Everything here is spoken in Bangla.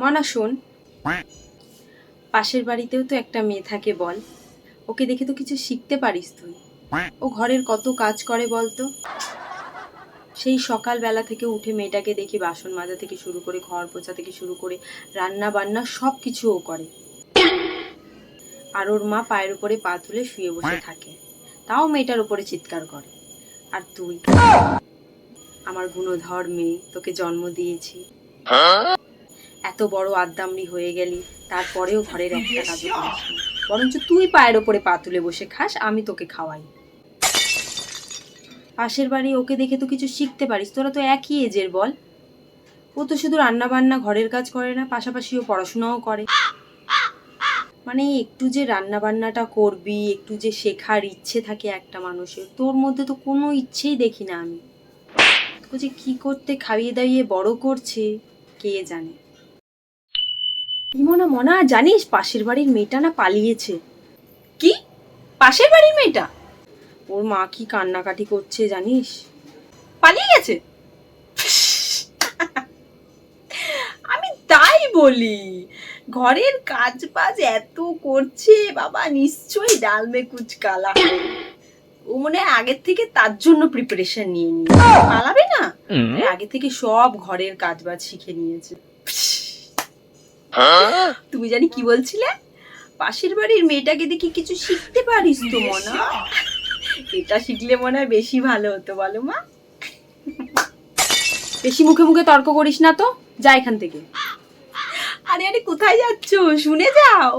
মনা শোন, পাশের বাড়িতেও তো একটা মেয়ে থাকে বল, ওকে দেখে তো কিছু শিখতে পারিস তুই। ও ঘরের কত কাজ করে বলতো। সেই সকালবেলা থেকে উঠে মেয়েটাকে দেখি বাসন মাজা থেকে শুরু করে ঘর পোছা থেকে শুরু করে রান্না বান্না সব কিছু ও করে। আর ওর মা পায়ের উপরে পা তুলে শুয়ে বসে থাকে, তাও মেয়েটার উপরে চিৎকার করে। আর তুই, আমার গুণধর মেয়ে, তোকে জন্ম দিয়েছি, এত বড় আদ্দামড়ি হয়ে গেলি, তারপরেও ঘরের একটা কাজও করিস না। বরঞ্চ তুই পায়ের ওপরে পা তুলে বসে খাস, আমি তোকে খাওয়াই। পাশের বাড়ি ওকে দেখে তো কিছু শিখতে পারিস, তোরা তো একই এজের বল। ও তো শুধু রান্না বান্না ঘরের কাজ করে না, পাশাপাশি ও পড়াশোনাও করে। মানে একটু যে রান্না বান্নাটা করবি, একটু যে শেখার ইচ্ছে থাকে একটা মানুষের, তোর মধ্যে তো কোনো ইচ্ছেই দেখি না আমি। তোকে যে কি করতে খাইয়ে দাইয়ে বড় করছে কে জানে। মনা মনা, জানিস পাশের বাড়ির মেয়েটা না পালিয়েছে। কি? পাশের বাড়ির মেয়েটা? ওর মা কি কান্নাকাটি করছে জানিস? পালিয়ে গেছে? আমি তাই বলি, ঘরের কাজ বাজ এত করছে, বাবা নিশ্চয়ই ডাল মে কুচ কালা है। ও মনে হয় আগের থেকে তার জন্য প্রিপারেশন নিয়ে নিয়েছে, পালাবে না, আগে থেকে সব ঘরের কাজ বাজ শিখে নিয়েছে। তুমি জানি কি বলছিলে? পাশের বাড়ির মেয়েটাকে দেখি কিছু শিখতে পারিস তো মনা? এটা শিখলে মনে হয় বেশি ভালো হতো, বলো মা? বেশি মুখে মুখে তর্ক করিস না তো, যা এখান থেকে। আরে আরে, কোথায় যাচ্ছ? শুনে যাও।